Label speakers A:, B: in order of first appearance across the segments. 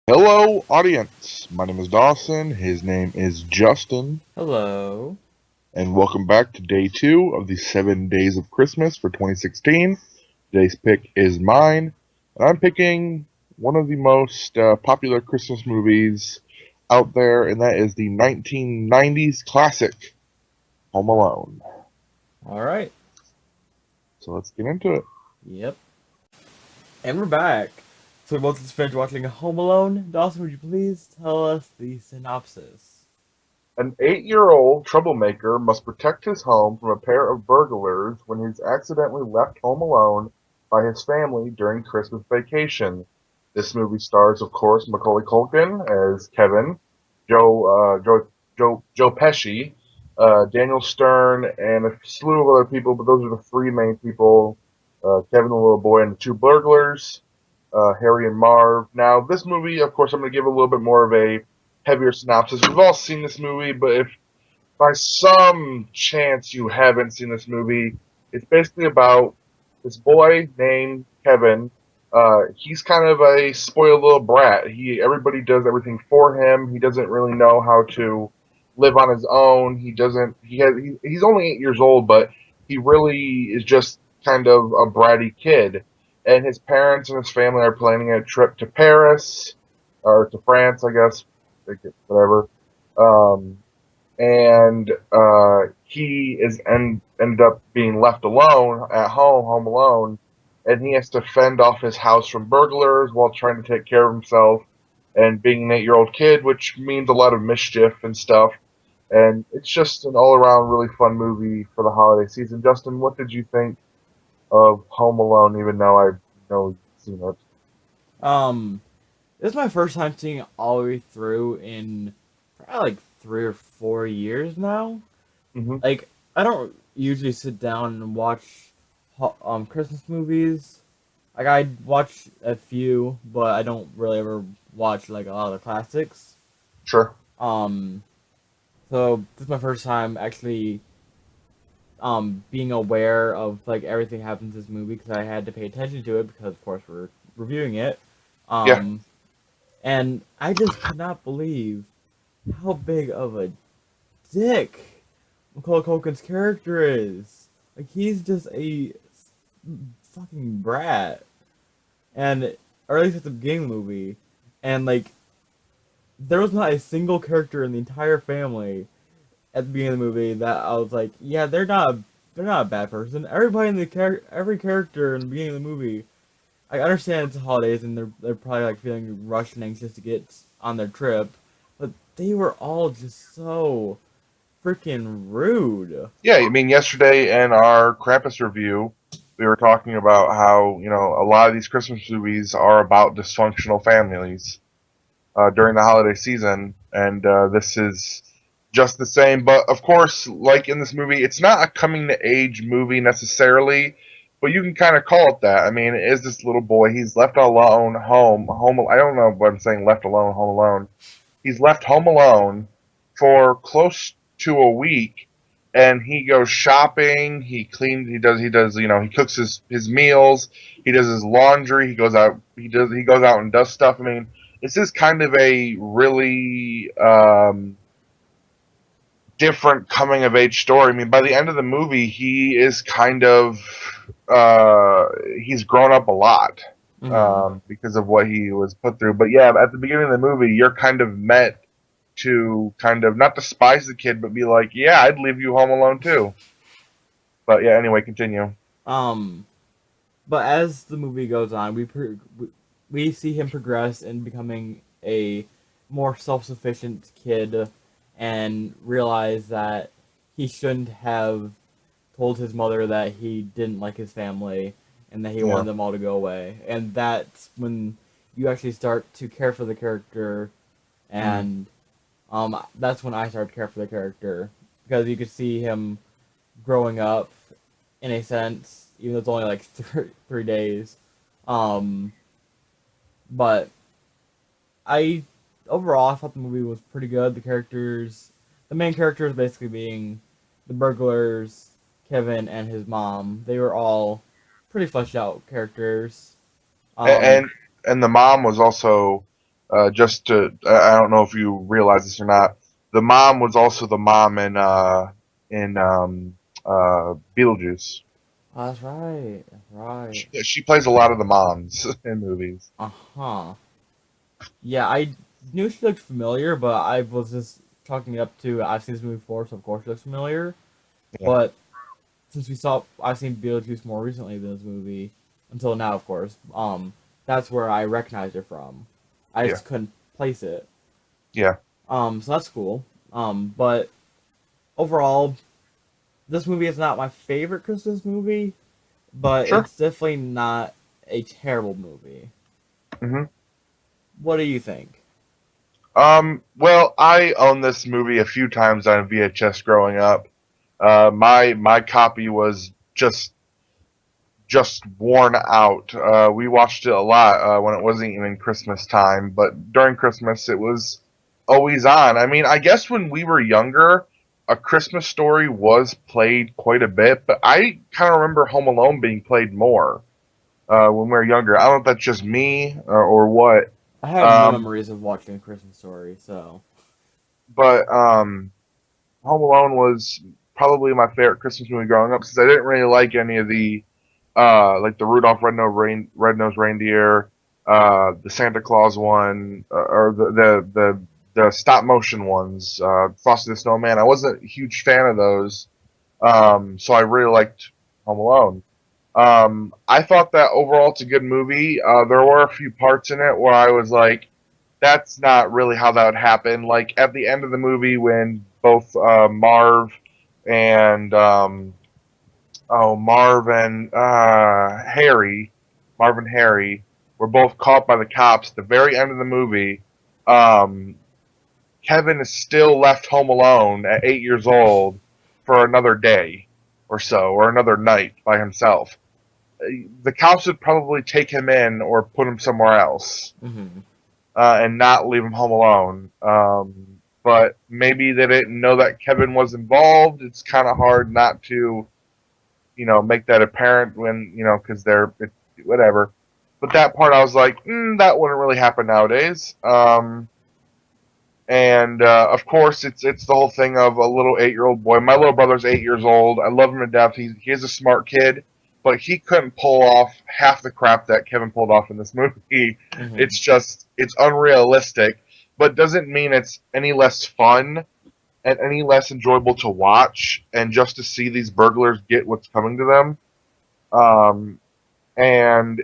A: Hello, audience. My name is Dawson. His name is Justin.
B: Hello.
A: And welcome back to day 2 of the 7 Days of Christmas for 2016. Today's pick is mine. And I'm picking one of the most popular Christmas movies out there, and that is the 1990s classic, Home Alone.
B: All right.
A: So let's get into it.
B: Yep. And we're back. So we both just finished watching Home Alone. Dawson, would you please tell us the synopsis?
A: An 8-year-old troublemaker must protect his home from a pair of burglars when he's accidentally left home alone by his family during Christmas vacation. This movie stars, of course, Macaulay Culkin as Kevin, Joe Pesci, Daniel Stern, and a slew of other people, but those are the three main people. Kevin, the little boy, and the two burglars, Harry and Marv. Now, this movie, of course, I'm going to give a little bit more of a heavier synopsis. We've all seen this movie, but if by some chance you haven't seen this movie, it's basically about this boy named Kevin. He's kind of a spoiled little brat. Everybody does everything for him. He doesn't really know how to live on his own. He's only 8 years old, but he really is just kind of a bratty kid. And his parents and his family are planning a trip to Paris or to France, I guess, whatever. Um, and he ended up being left alone at home alone, and he has to fend off his house from burglars while trying to take care of himself and being an 8-year-old kid, which means a lot of mischief and stuff. And it's just an all-around really fun movie for the holiday season. Justin, what did you think of Home Alone? Even though I know you've seen it.
B: Um, this is my first time seeing it all the way through in probably like 3 or 4 years now.
A: Hmm.
B: Like, I don't usually sit down and watch Christmas movies. Like, I watch a few, but I don't really ever watch like a lot of the classics.
A: Sure.
B: Um, so this is my first time actually being aware of like everything happens in this movie because I had to pay attention to it because of course we're reviewing it.
A: Yeah.
B: Um, and I just could not believe how big of a dick Macaulay Culkin's character is. Like he's just a fucking brat, and or at least at the beginning of the movie, and like there was not a single character in the entire family at the beginning of the movie that I was like, yeah, they're not a bad person. Everybody in every character in the beginning of the movie, I understand it's holidays and they're probably like feeling rushed and anxious to get on their trip, but they were all just so freaking rude.
A: Yeah, I mean, yesterday in our Krampus review, we were talking about how, a lot of these Christmas movies are about dysfunctional families during the holiday season, and this is just the same. But of course, like in this movie, it's not a coming to age movie necessarily, but you can kind of call it that. I mean, it is this little boy. He's left alone home. I don't know what I'm saying. Left alone, home alone. He's left home alone for close to a week, and he goes shopping. He cleans. He does. He cooks his meals. He does his laundry. He goes out. He goes out and does stuff. I mean, this is kind of a really different coming of age story. I mean, by the end of the movie, he is kind of he's grown up a lot
B: Hmm.
A: because of what he was put through. But yeah, at the beginning of the movie, you're kind of meant to kind of not despise the kid, but be like, yeah, I'd leave you home alone too. But yeah, anyway, continue.
B: Um, but as the movie goes on, we see him progress in becoming a more self-sufficient kid and realize that he shouldn't have told his mother that he didn't like his family and that he
A: Yeah.
B: wanted them all to go away. And that's when you actually start to care for the character,
A: Mm.
B: and that's when I started to care for the character because you could see him growing up in a sense, even though it's only like 3 days. Um, but I overall I thought the movie was pretty good. The main characters basically being the burglars, Kevin and his mom. They were all pretty fleshed out characters. Um,
A: And and the mom was also Just to, I don't know if you realize this or not. The mom was also the mom in Beetlejuice.
B: Oh, that's right. That's right.
A: She plays a lot of the moms in movies.
B: Uh huh. Yeah, I knew she looked familiar, but I was just chalking it up to I've seen this movie before, so of course she looks familiar.
A: Yeah,
B: But since I've seen Beetlejuice more recently than this movie, until now, of course. That's where I recognized her from. I
A: yeah,
B: just couldn't place it.
A: yeah.
B: So that's cool. But overall, this movie is not my favorite Christmas movie, but
A: Sure.
B: it's definitely not a terrible movie.
A: hmm
B: What do you think?
A: Well, I owned this movie a few times on VHS growing up. My copy was just worn out. We watched it a lot when it wasn't even Christmas time, but during Christmas it was always on. I mean, I guess when we were younger, A Christmas Story was played quite a bit, but I kind of remember Home Alone being played more when we were younger. I don't know if that's just me or what,
B: I have no
A: um,
B: memories of watching A Christmas Story, so.
A: but Home Alone was probably my favorite Christmas movie growing up since I didn't really like any of the like the Rudolph Red-Nosed Reindeer, the Santa Claus one, or the stop motion ones, Frosty the Snowman. I wasn't a huge fan of those, so I really liked Home Alone. I thought that overall it's a good movie. There were a few parts in it where I was like, that's not really how that would happen. Like at the end of the movie when both and Marv and Marv and Harry were both caught by the cops at the very end of the movie. Um, Kevin is still left home alone at 8 years old for another day or so, or another night by himself. The cops would probably take him in or put him somewhere else
B: Hmm.
A: and not leave him home alone. But maybe they didn't know that Kevin was involved. It's kind of hard not to make that apparent when, because whatever. But that part, I was like, that wouldn't really happen nowadays. And of course, it's the whole thing of a little 8-year-old boy. My little brother's 8 years old. I love him to death. He's a smart kid, but he couldn't pull off half the crap that Kevin pulled off in this movie.
B: Hmm.
A: It's unrealistic, but doesn't mean it's any less fun and any less enjoyable to watch. And just to see these burglars get what's coming to them. And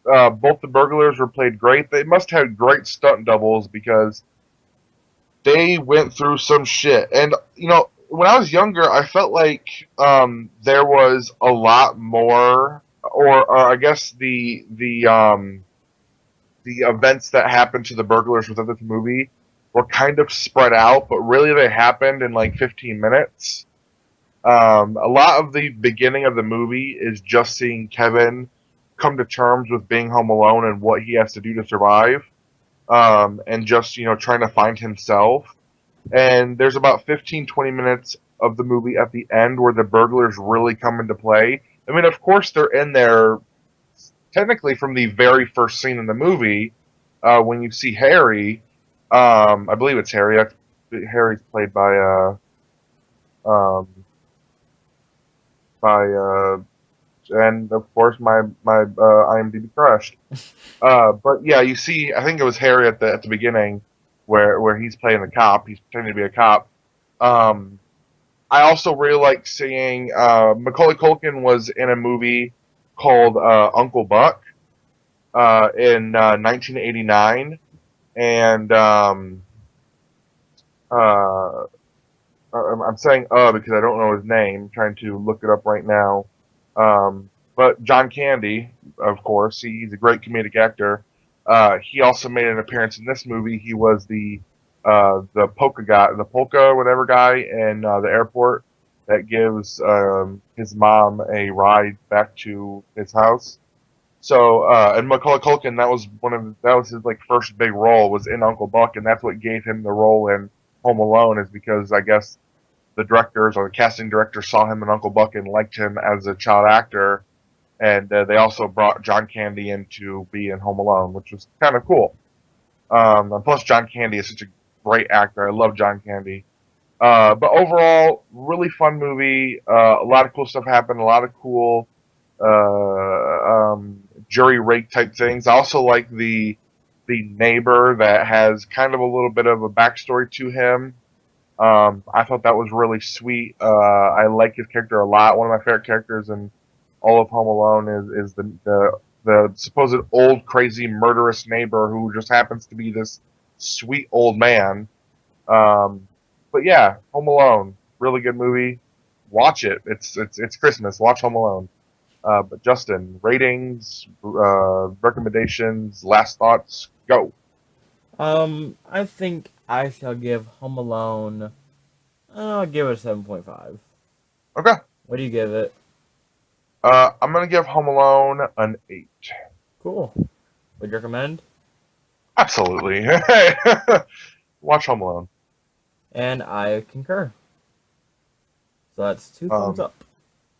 A: both the burglars were played great. They must have great stunt doubles because they went through some shit. And when I was younger, I felt like there was a lot more, or I guess the events that happened to the burglars within this movie were kind of spread out, but really they happened in like 15 minutes. A lot of the beginning of the movie is just seeing Kevin come to terms with being home alone and what he has to do to survive, and just trying to find himself. And there's about 15-20 minutes of the movie at the end where the burglars really come into play. I mean, of course, they're in there technically from the very first scene in the movie when you see Harry. I believe it's Harry. Harry's played um, by and of course my IMDb crashed. But yeah, you see, I think it was Harry at the beginning where he's playing the cop. He's pretending to be a cop. Um, I also really like seeing Macaulay Culkin was in a movie called Uncle Buck in 1989, and uh, I'm saying because I don't know his name. I'm trying to look it up right now. But John Candy, of course, he's a great comedic actor. He also made an appearance in this movie. He was the polka guy, the polka whatever guy in the airport that gives his mom a ride back to his house. So and Macaulay Culkin, that was his like first big role was in Uncle Buck, and that's what gave him the role in Home Alone is because I guess the directors or the casting director saw him in Uncle Buck and liked him as a child actor, and they also brought John Candy in to be in Home Alone, which was kind of cool. And plus, John Candy is such a great actor. I love John Candy. But overall, really fun movie. A lot of cool stuff happened. A lot of cool jury rig type things. I also like the neighbor that has kind of a little bit of a backstory to him. I thought that was really sweet. I like his character a lot. One of my favorite characters in all of Home Alone is the supposed old crazy murderous neighbor who just happens to be this sweet old man. Um, but yeah, Home Alone, really good movie. Watch it. It's Christmas. Watch Home Alone. But Justin, ratings, recommendations, last thoughts, go.
B: I think I shall give Home Alone. I'll give it a 7.5.
A: Okay.
B: What do you give it?
A: I'm gonna give Home Alone an 8.
B: Cool. Would you recommend?
A: Absolutely. Watch Home Alone.
B: And I concur. So that's 2 thumbs
A: Um,
B: up.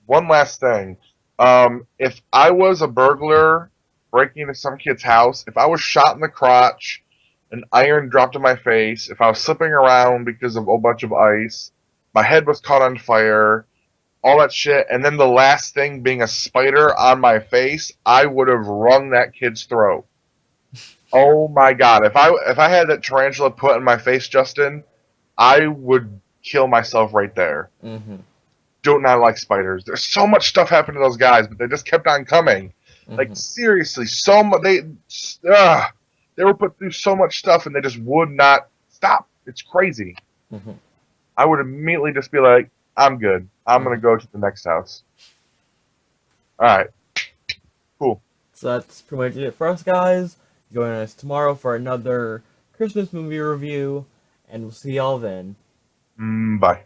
A: One last thing. If I was a burglar breaking into some kid's house, if I was shot in the crotch, an iron dropped in my face, if I was slipping around because of a bunch of ice, my head was caught on fire, all that shit, and then the last thing being a spider on my face, I would have wrung that kid's throat. Oh my god! If I had that tarantula put in my face, Justin, I would kill myself right there.
B: Mm-hmm.
A: Do not like spiders. There's so much stuff happened to those guys, but they just kept on coming. Like
B: Mm-hmm.
A: seriously, they were put through so much stuff, and they just would not stop. It's crazy.
B: Mm-hmm.
A: I would immediately just be like, "I'm good. I'm
B: Mm-hmm.
A: gonna go to the next house." All right, cool.
B: So that's pretty much it for us, guys. Join us tomorrow for another Christmas movie review, and we'll see y'all then.
A: Bye.